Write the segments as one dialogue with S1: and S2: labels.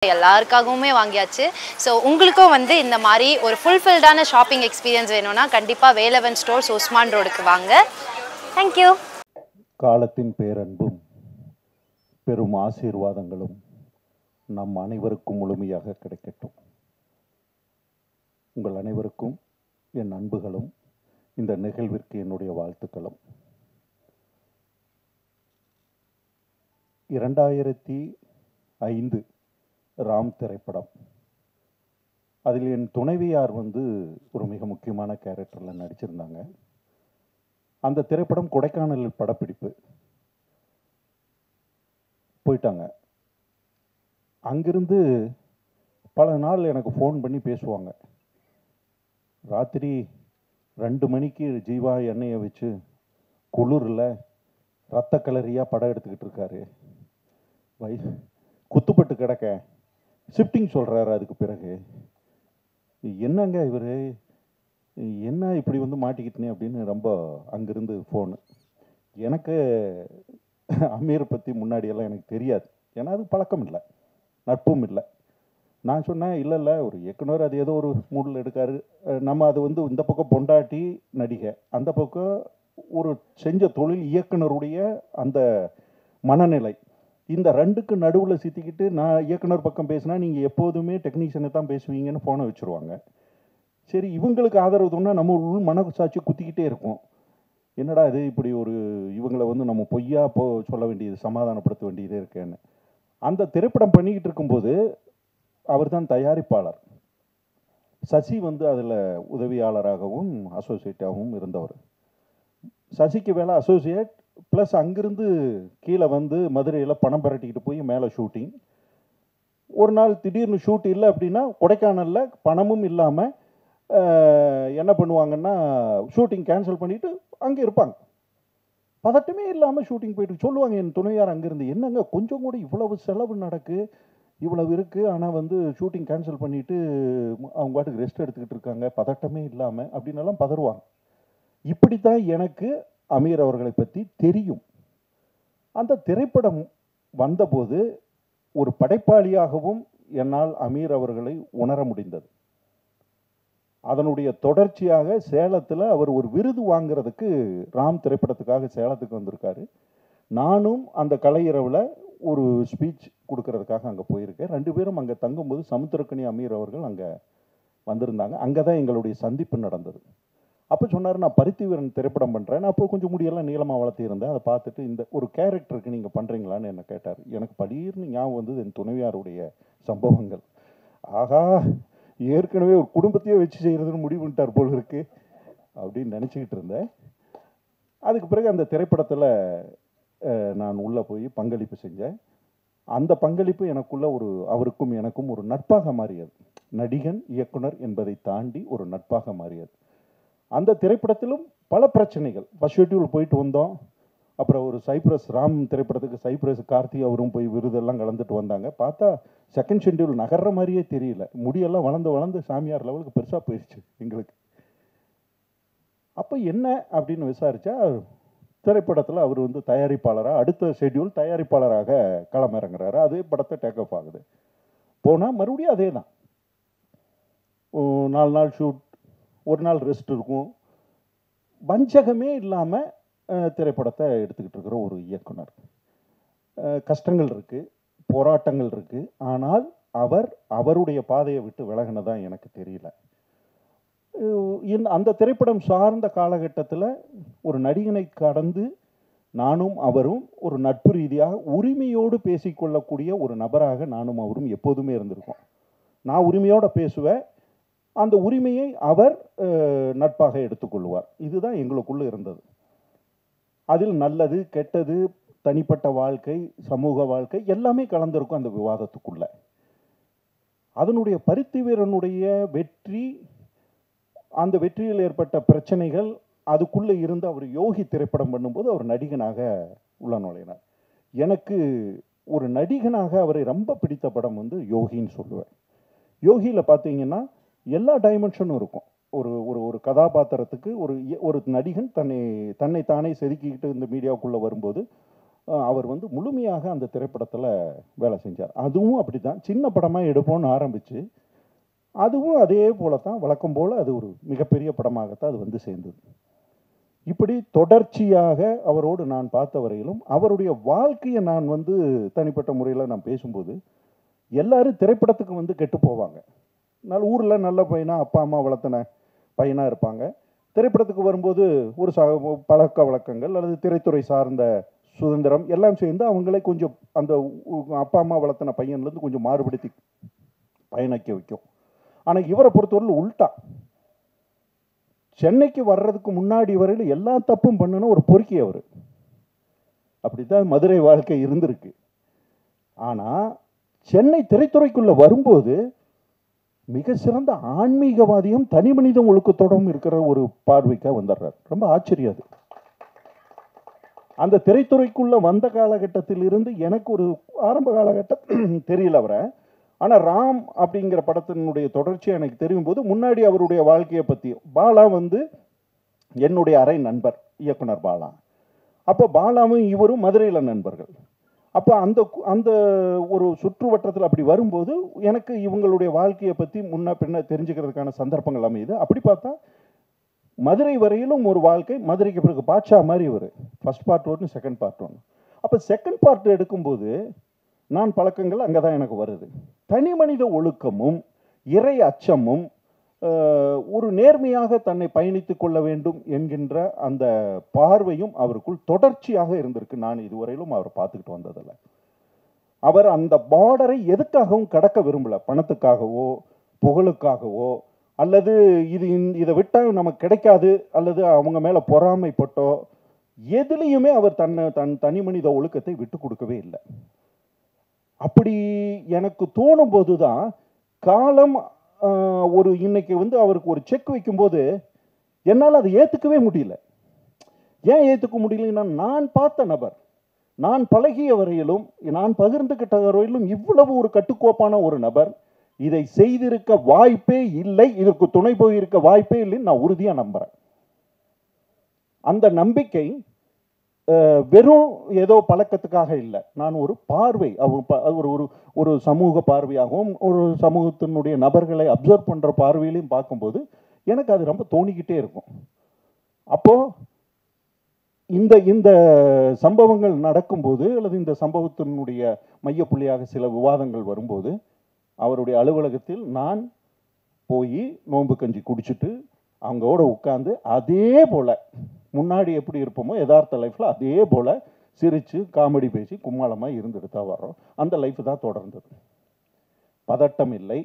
S1: எல்லாருக்காகவுமே வாங்கியாச்சு. ஸோ உங்களுக்கும் வந்து இந்த மாதிரி ஒரு ஃபுல்ஃபில்டான ஷாப்பிங் எக்ஸ்பீரியன்ஸ் வேணும்னா கண்டிப்பாக வேலவன் ஸ்டோர்ஸ் உஸ்மான் ரோடுக்கு வாங்க. தேங்க்யூ.
S2: காலத்தின் பேரன்பும் பெரும் ஆசீர்வாதங்களும் நம் அனைவருக்கும் முழுமையாக கிடைக்கட்டும். உங்கள் அனைவருக்கும் என் அன்புகளும் இந்த நிகழ்விற்கு என்னுடைய வாழ்த்துக்களும். 2005 ராம் திரைப்படம். அதில் என் துணைவியார் வந்து ஒரு மிக முக்கியமான கேரக்டரில் நடிச்சிருந்தாங்க. அந்த திரைப்படம் கொடைக்கானலில் படப்பிடிப்பு போயிட்டாங்க. அங்கிருந்து பல நாள் எனக்கு ஃபோன் பண்ணி பேசுவாங்க. ராத்திரி 2 மணிக்கு ஜீவா எண்ணெயை வச்சு குளிரில் ரத்த கலரியாக படம் எடுத்துக்கிட்டு இருக்காரு. குத்துப்பட்டு கிடக்க ஷிஃப்டிங் சொல்கிறாரு. அதுக்கு பிறகு என்னங்க இவர் என்ன இப்படி வந்து மாட்டிக்கிட்டனே அப்படின்னு ரொம்ப அங்கிருந்து ஃபோனு. எனக்கு அமீரை பற்றி முன்னாடியெல்லாம் எனக்கு தெரியாது. ஏன்னா அது பழக்கம் இல்லை, நட்பும் இல்லை. நான் சொன்னேன், இல்லை ஒரு இயக்குனர் அது ஏதோ ஒரு மூடில் எடுக்காரு. நம்ம அது வந்து இந்த பக்கம் பொண்டாட்டி நடிகை, அந்த பக்கம் ஒரு செஞ்ச தொழில் இயக்குனருடைய அந்த மனநிலை, இந்த ரெண்டுக்கு நடுவில் சித்திக்கிட்டு நான் இயக்குனர் பக்கம் பேசினா நீங்கள் எப்போதுமே டெக்னீஷியனை தான் பேசுவீங்கன்னு ஃபோனை வச்சுருவாங்க. சரி, இவங்களுக்கு ஆதரவு தோணுன்னா நம்ம உள் மனசாட்சி குத்திக்கிட்டே இருக்கும். என்னடா இது இப்படி ஒரு இவங்களை வந்து நம்ம பொய்யா சொல்ல வேண்டியது, சமாதானப்படுத்த வேண்டியதே இருக்கேன்னு. அந்த திரைப்படம் பண்ணிக்கிட்டு இருக்கும்போது அவர் தான் தயாரிப்பாளர். சசி வந்து அதில் உதவியாளராகவும் அசோசியேட்டாகவும் இருந்தவர். சசிக்கு வேலை அசோசியேட் ப்ளஸ் அங்கிருந்து கீழே வந்து மதுரையில் பணம் பரட்டிக்கிட்டு போய் மேலே ஷூட்டிங். ஒரு நாள் திடீர்னு ஷூட் இல்லை அப்படின்னா கொடைக்கானலில் பணமும் இல்லாமல் என்ன பண்ணுவாங்கன்னா ஷூட்டிங் கேன்சல் பண்ணிவிட்டு அங்கே இருப்பாங்க. பதட்டமே இல்லாமல் ஷூட்டிங் போயிட்டு சொல்லுவாங்க என் துணையார் அங்கேருந்து, என்னங்க கொஞ்சம் கூட இவ்வளவு செலவு நடக்கு, இவ்வளவு இருக்குது, ஆனால் வந்து ஷூட்டிங் கேன்சல் பண்ணிவிட்டு அவங்க பாட்டுக்கு ரெஸ்ட் எடுத்துக்கிட்டு இருக்காங்க பதட்டமே இல்லாமல் அப்படின்னெல்லாம் பதறுவாங்க. இப்படி தான் எனக்கு அமீர் அவர்களை பற்றி தெரியும். அந்த திரைப்படம் வந்தபோது ஒரு படைப்பாளியாகவும் என்னால் அமீர் அவர்களை உணர முடிந்தது. அதனுடைய தொடர்ச்சியாக சேலத்தில் அவர் ஒரு விருது வாங்கிறதுக்கு ராம் திரைப்படத்துக்காக சேலத்துக்கு வந்திருக்காரு. நானும் அந்த கலையிரவில் ஒரு ஸ்பீச் கொடுக்கறதுக்காக அங்கே போயிருக்கேன். 2 பேரும் அங்கே தங்கும்போது சமுத்திரக்கனி அமீர் அவர்கள் அங்கே வந்திருந்தாங்க. அங்கே தான் எங்களுடைய சந்திப்பு நடந்தது. அப்போ சொன்னார், நான் பருத்திவீரன் திரைப்படம் பண்ணுறேன். நான் அப்போ கொஞ்சம் முடியெல்லாம் நீளமாக வளர்த்திருந்தேன். அதை பார்த்துட்டு இந்த ஒரு கேரக்டருக்கு நீங்கள் பண்ணுறீங்களான்னு என்ன கேட்டார். எனக்கு படீர்னு ஞாபகம் வந்தது என் துணைவியாருடைய சம்பவங்கள். ஆகா, ஏற்கனவே ஒரு குடும்பத்தையே வச்சு செய்கிறதுன்னு முடிவு பண்ணிட்டார் போல் இருக்கு அப்படின்னு நினச்சிக்கிட்டு இருந்தேன். அதுக்கு பிறகு அந்த திரைப்படத்தில் நான் உள்ளே போய் பங்களிப்பு செஞ்சேன். அந்த பங்களிப்பு எனக்குள்ள அவருக்கும் எனக்கும் ஒரு நட்பாக மாறியது. நடிகன் இயக்குனர் என்பதை தாண்டி ஒரு நட்பாக மாறியது. அந்த திரைப்படத்திலும் பல பிரச்சனைகள். ஃபர்ஸ்ட் ஷெட்யூல் போயிட்டு வந்தோம். அப்புறம் ஒரு சைப்ரஸ் ராம் திரைப்படத்துக்கு சைப்ரஸ் கார்த்தி அவரும் போய் விருதெல்லாம் கலந்துட்டு வந்தாங்க. பார்த்தா செகண்ட் ஷெட்யூல் நகர்ற மாதிரியே தெரியல. முடியெல்லாம் வளர்ந்து சாமியார் லெவலுக்கு பெருசாக போயிடுச்சு எங்களுக்கு. அப்போ என்ன அப்படின்னு விசாரித்தா திரைப்படத்தில் அவர் வந்து தயாரிப்பாளராக அடுத்த ஷெட்யூல் தயாரிப்பாளராக களமிறங்குறாரு. அதே படத்தை டேக் ஆஃப் ஆகுது. போனால் மறுபடியும் அதே தான். 4 நாள் ஷூட், ஒரு நாள் ரெஸ்ட் இருக்கும். வஞ்சகமே இல்லாமல் திரைப்படத்தை எடுத்துக்கிட்டு இருக்கிற ஒரு இயக்குனர். கஷ்டங்கள் இருக்குது, போராட்டங்கள் இருக்குது. ஆனால் அவருடைய பாதையை விட்டு விலகினதான் எனக்கு தெரியல. அந்த திரைப்படம் சார்ந்த காலகட்டத்தில் ஒரு நடிகனை கடந்து நானும் அவரும் ஒரு நட்பு ரீதியாக உரிமையோடு பேசிக்கொள்ளக்கூடிய ஒரு நபராக நானும் அவரும் எப்போதுமே இருந்திருக்கோம். நான் உரிமையோடு பேசுவேன், அந்த உரிமையை அவர் நட்பாக எடுத்துக்கொள்வார். இதுதான் எங்களுக்குள்ள இருந்தது. அதில் நல்லது கெட்டது, தனிப்பட்ட வாழ்க்கை, சமூக வாழ்க்கை எல்லாமே கலந்திருக்கும் அந்த விவாதத்துக்குள்ள. அதனுடைய பருத்திவீரனுடைய வெற்றி, அந்த வெற்றியில் ஏற்பட்ட பிரச்சனைகள், அதுக்குள்ளே இருந்து அவர் யோகி திரைப்படம் பண்ணும்போது அவர் நடிகனாக உள்ள நுழையினார். எனக்கு ஒரு நடிகனாக அவரை ரொம்ப பிடித்த படம் வந்து யோகின்னு சொல்லுவேன். யோகியில் பார்த்தீங்கன்னா எல்லா டைமென்ஷனும் இருக்கும். ஒரு ஒரு ஒரு கதாபாத்திரத்துக்கு ஒரு நடிகன் தன்னை தானே செதுக்கிக்கிட்டு இந்த மீடியாவுக்குள்ளே வரும்போது அவர் வந்து முழுமையாக அந்த திரைப்படத்தில் வேலை செஞ்சார். அதுவும் அப்படி தான், சின்ன படமாக எடுப்போம்னு ஆரம்பித்து அதுவும் அதே போல தான் வழக்கம் போல் அது ஒரு மிகப்பெரிய படமாகத்தான் அது வந்து சேர்ந்தது. இப்படி தொடர்ச்சியாக அவரோடு நான் பார்த்த வரையிலும் அவருடைய வாழ்க்கையை நான் வந்து தனிப்பட்ட முறையில் நான் பேசும்போது எல்லாரும் திரைப்படத்துக்கு வந்து கெட்டு போவாங்க. ஊரில் நல்ல பையனாக அப்பா அம்மா வளர்த்தன பையனாக இருப்பாங்க. திரைப்படத்துக்கு வரும்போது ஒரு பழக்க வழக்கங்கள் அல்லது திரைத்துறை சார்ந்த சுதந்திரம் எல்லாம் சேர்ந்து அவங்களே கொஞ்சம் அந்த அப்பா அம்மா வளர்த்தன பையன்லேருந்து கொஞ்சம் மாறுபடுத்தி பயணிக்க வைக்கும். ஆனால் இவரை பொறுத்தவரையில் உள்டா, சென்னைக்கு வர்றதுக்கு முன்னாடி வரையில் எல்லா தப்பும் பண்ணுன ஒரு பொறுக்கி அவர். அப்படித்தான் மதுரை வாழ்க்கை இருந்திருக்கு. ஆனால் சென்னை திரைத்துறைக்குள்ள வரும்போது மிக சிறந்த ஆன்மீகவாதியும் தனி மனித ஒழுக்கத்தோடும் இருக்கிற ஒரு பார்வைக்காக வந்துடுறார். ரொம்ப ஆச்சரியம் அது. அந்த திரைத்துறைக்குள்ள வந்த காலகட்டத்தில் இருந்து எனக்கு ஒரு ஆரம்ப காலகட்டம் தெரியல அவரை. ஆனால் ராம் அப்படிங்கிற படத்தினுடைய தொடர்ச்சியை எனக்கு தெரியும் போது முன்னாடி அவருடைய வாழ்க்கையை பற்றி பாலா வந்து என்னுடைய அரை நண்பர் இயக்குனர் பாலா. அப்போ பாலாவும் இவரும் மதுரையில் நண்பர்கள். அப்போ அந்த அந்த ஒரு சுற்றுவட்டத்தில் அப்படி வரும்போது எனக்கு இவங்களுடைய வாழ்க்கையை பற்றி முன்ன பின்ன தெரிஞ்சுக்கிறதுக்கான சந்தர்ப்பங்கள் அமையுது. அப்படி பார்த்தா மதுரை வரையிலும் ஒரு வாழ்க்கை, மதுரைக்கு பிறகு பாட்ஷா மாதிரி ஒரு ஃபர்ஸ்ட் பார்ட் 1 செகண்ட் பார்ட் 1. அப்போ செகண்ட் பார்ட் எடுக்கும்போது நான் பழக்கங்கள் அங்கே தான் எனக்கு வருது. தனி மனித ஒழுக்கமும் இறை அச்சமும் ஒரு நேர்மையாக தன்னை பயணித்துக் கொள்ள வேண்டும் என்கின்ற அந்த பார்வையும் அவருக்குள் தொடர்ச்சியாக இருந்திருக்கு. நான் இதுவரையிலும் அவர் பார்த்துக்கிட்டு வந்ததில்லை. அவர் அந்த பார்டரை எதுக்காகவும் கடக்க விரும்பல. பணத்துக்காகவோ புகழுக்காகவோ அல்லது இதை விட்டால் நமக்கு கிடைக்காது அல்லது அவங்க மேலே பொறாமைப்பட்டோ எதுலேயுமே அவர் தன் தனி மனித ஒழுக்கத்தை விட்டு கொடுக்கவே இல்லை. அப்படி எனக்கு தோணும் போது தான் காலம் ஒரு இன்னைக்கு வந்து அவருக்கு ஒரு செக் வைக்கும்போது என்னால் அதை ஏற்றுக்கவே முடியல. ஏன் ஏற்றுக்க முடியலன்னா, நான் பார்த்த நபர், நான் பழகிய வரையிலும் நான் பகிர்ந்துகிட்ட வரையிலும் இவ்வளவு ஒரு கட்டுக்கோப்பான ஒரு நபர் இதை செய்திருக்க வாய்ப்பே இல்லை, இதற்கு துணை போயிருக்க வாய்ப்பே இல்லைன்னு நான் உறுதியாக நம்புகிறேன். அந்த நம்பிக்கை வெறும் ஏதோ பழக்கத்துக்காக இல்லை. நான் ஒரு பார்வை ஒரு சமூக பார்வையாகவும் ஒரு சமூகத்தினுடைய நபர்களை அப்சர்வ் பண்ணுற பார்வையிலையும் பார்க்கும்போது எனக்கு அது ரொம்ப தோணிக்கிட்டே இருக்கும். அப்போது இந்த சம்பவங்கள் நடக்கும்போது அல்லது இந்த சம்பவத்தினுடைய மையப்புள்ளியாக சில விவாதங்கள் வரும்போது அவருடைய அலுவலகத்தில் நான் போய் நோன்பு கஞ்சி குடிச்சிட்டு அவங்களோட உட்காந்து அதே போல் முன்னாடி எப்படி இருப்போமோ யதார்த்த லைஃப்பில் அதே போல் சிரித்து காமெடி பேசி கும்மாளமாக இருந்துட்டு தான் வர்றோம். அந்த லைஃப் தான் தொடர்ந்தது. பதட்டம் இல்லை.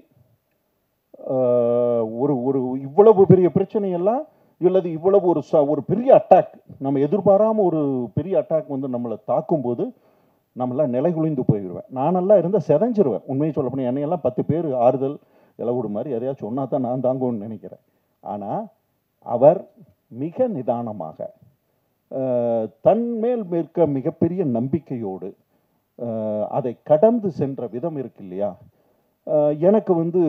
S2: ஒரு இவ்வளவு பெரிய பிரச்சனையெல்லாம் இல்லது இவ்வளவு ஒரு பெரிய அட்டாக், நம்ம எதிர்பாராமல் ஒரு பெரிய அட்டாக் வந்து நம்மளை தாக்கும்போது நம்மளாம் நிலை குலைந்து போயிடுவேன். நானெல்லாம் இருந்தால் செதஞ்சிருவேன். உண்மையை சொல்ல போனால் என்னையெல்லாம் 10 பேர் ஆறுதல் இலவுடு மாதிரி எதையாச்சும் சொன்னா தான் நான் தாங்குவேன்னு நினைக்கிறேன். ஆனால் அவர் மிக நிதானமாக தன்மேல் இருக்க மிகப்பெரிய நம்பிக்கையோடு அதை கடந்து சென்ற விதம் இருக்கு இல்லையா. எனக்கு வந்து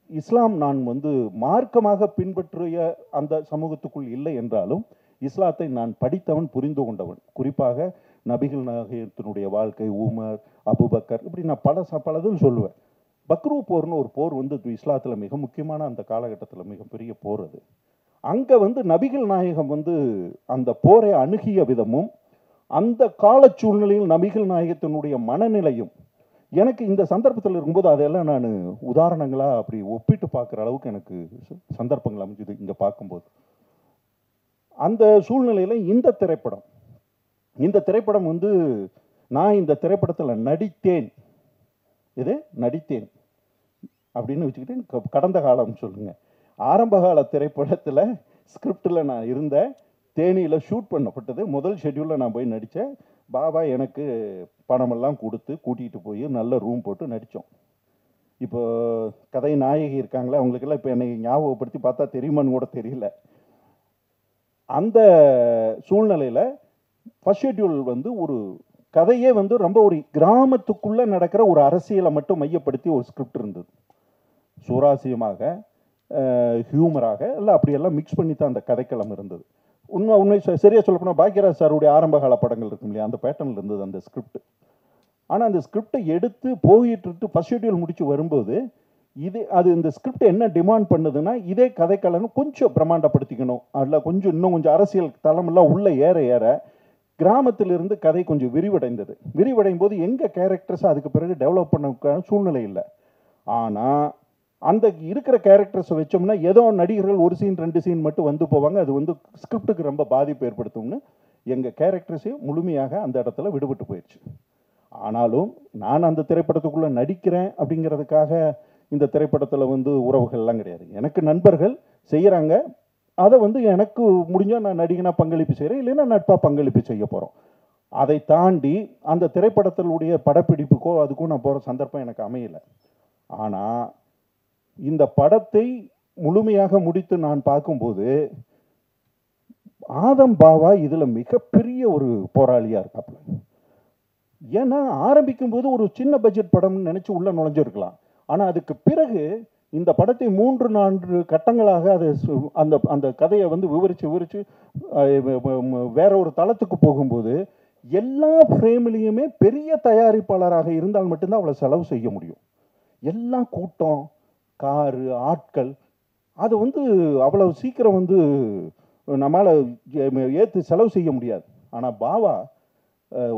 S2: இஸ்லாம் நான் வந்து மார்க்கமாக பின்பற்றிய அந்த சமூகத்துக்குள் இல்லை என்றாலும் இஸ்லாத்தை நான் படித்தவன், புரிந்து கொண்டவன். குறிப்பாக நபிகள் நாயகத்தினுடைய வாழ்க்கை, உமர், அபுபக்கர், இப்படி நான் பலதும் சொல்லுவேன். பக்ரு போர்னு ஒரு போர் வந்து இஸ்லாத்தில் மிக முக்கியமான அந்த காலகட்டத்தில் மிகப்பெரிய போர். அது அங்கே வந்து நபிகள் நாயகம் வந்து அந்த போரை அணுகிய விதமும் அந்த கால சூழ்நிலையில் நபிகள் நாயகத்தினுடைய மனநிலையும் எனக்கு இந்த சந்தர்ப்பத்தில் இருக்கும்போது அதெல்லாம் நான் உதாரணங்களாக அப்படி ஒப்பிட்டு பார்க்குற அளவுக்கு எனக்கு சந்தர்ப்பங்கள் அமைஞ்சது இங்கே பார்க்கும்போது. அந்த சூழ்நிலையில் இந்த திரைப்படம் வந்து நான் இந்த திரைப்படத்தில் நடித்தேன் அப்படின்னு வச்சுக்கிட்டு கடந்த காலம் சொல்லுங்க. ஆரம்ப கால திரைப்படத்தில் ஸ்கிரிப்டில் நான் இருந்தேன். தேனியில் ஷூட் பண்ணப்பட்டது. முதல் ஷெட்யூலில் நான் போய் நடித்தேன். பாபா எனக்கு பணமெல்லாம் கொடுத்து கூட்டிகிட்டு போய் நல்ல ரூம் போட்டு நடித்தோம். இப்போ கதை நாயகி இருக்காங்களே, அவங்களுக்கெல்லாம் இப்போ என்னை ஞாபகப்படுத்தி பார்த்தா தெரியுமான்னு கூட தெரியல. அந்த சூழ்நிலையில் ஃபர்ஸ்ட் ஷெட்யூல் வந்து ஒரு கதையே வந்து ரொம்ப ஒரு கிராமத்துக்குள்ளே நடக்கிற ஒரு அரசியலை மட்டும் மையப்படுத்தி ஒரு ஸ்கிரிப்ட் இருந்தது. சுவாரஸ்யமாக, ஹியூமராக எல்லாம் அப்படியெல்லாம் மிக்ஸ் பண்ணி தான் அந்த கதைக்களம் இருந்தது. உண்மை சரியாக சொல்லப்போனால் பாக்யராஜ் சாருடைய ஆரம்ப கால படங்கள் இருக்கும் இல்லையா, அந்த பேட்டர்னில் இருந்தது அந்த ஸ்கிரிப்ட். ஆனால் அந்த ஸ்கிரிப்டை எடுத்து போயிட்டு ஃபர்ஸ்ட் ஷெட்யூல் முடிச்சு வரும்போது அது இந்த ஸ்கிரிப்ட் என்ன டிமாண்ட் பண்ணுதுன்னா, இதே கதைக்களம் கொஞ்சம் பிரம்மாண்டப்படுத்திக்கணும், அதில் இன்னும் கொஞ்சம் அரசியல் தளமெல்லாம் உள்ள ஏற ஏற கிராமத்திலிருந்து கதை கொஞ்சம் விரிவடைந்தது. விரிவடையும் போது எங்கள் கேரக்டர்ஸை அதுக்கு பிறகு டெவலப் பண்ண சூழ்நிலை இல்லை. ஆனால் அந்த இருக்கிற கேரக்டர்ஸை வச்சோம்னா ஏதோ நடிகர்கள் ஒரு சீன் 2 சீன் மட்டும் வந்து போவாங்க, அது ஸ்கிரிப்டுக்கு ரொம்ப பாதிப்பு ஏற்படுத்தும்னு எங்கள் கேரக்டர்ஸையும் முழுமையாக அந்த இடத்துல விடுபட்டு போயிடுச்சு. ஆனாலும் நான் அந்த திரைப்படத்துக்குள்ளே நடிக்கிறேன் அப்படிங்கிறதுக்காக இந்த திரைப்படத்தில் உறவுகள்லாம் கிடையாது. எனக்கு நண்பர்கள் செய்கிறாங்க, அதை எனக்கு முடிஞ்சால் நான் நடிகனாக பங்களிப்பு செய்கிறேன், இல்லைன்னா நட்பாக பங்களிப்பு செய்ய போகிறோம். அதை தாண்டி அந்த திரைப்படத்தினுடைய படப்பிடிப்புக்கோ அதுக்கும் நான் போகிற சந்தர்ப்பம் எனக்கு அமையலை. ஆனால் இந்த படத்தை முழுமையாக முடித்து நான் பார்க்கும்போது ஆதம் பாவா இதில் மிகப்பெரிய ஒரு போராளியாக இருக்காப்புல. ஏன்னா ஆரம்பிக்கும் போது ஒரு சின்ன பட்ஜெட் படம்னு நினச்சி உள்ளே நுழைஞ்சிருக்கலாம். ஆனால் அதுக்கு பிறகு இந்த படத்தை 3-4 கட்டங்களாக அது அந்த அந்த கதையை விவரித்து வேற ஒரு தளத்துக்கு போகும்போது எல்லா ஃப்ரேம்லேயுமே பெரிய தயாரிப்பாளராக இருந்தால் மட்டும்தான் அவ்வளோ செலவு செய்ய முடியும். எல்லா கூட்டம், காரு, ஆட்கள், அது அவ்வளோ சீக்கிரம் நம்மளால் ஏற்று செலவு செய்ய முடியாது. ஆனால் பாவா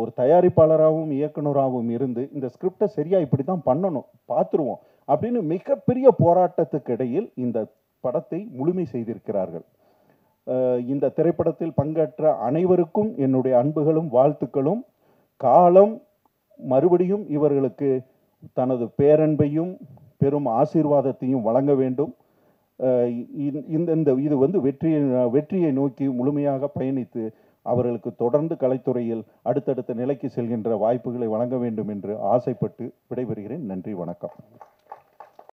S2: ஒரு தயாரிப்பாளராகவும் இயக்குனராகவும் இருந்து இந்த ஸ்கிரிப்டை சரியாக இப்படி தான் பண்ணணும், பார்த்துருவோம் அப்படின்னு மிகப்பெரிய போராட்டத்துக்கு இடையில் இந்த படத்தை முழுமை செய்திருக்கிறார்கள். இந்த திரைப்படத்தில் பங்கேற்ற அனைவருக்கும் என்னுடைய அன்புகளும் வாழ்த்துக்களும். காலம் மறுபடியும் இவர்களுக்கு தனது பேரன்பையும் பெரும் ஆசீர்வாதத்தையும் வழங்க வேண்டும். இது வெற்றியை நோக்கி முழுமையாக பயணித்து அவர்களுக்கு தொடர்ந்து கலைத்துறையில் அடுத்தடுத்த நிலைக்கு செல்கின்ற வாய்ப்புகளை வழங்க வேண்டும் என்று ஆசைப்பட்டு விடைபெறுகிறேன். நன்றி, வணக்கம்.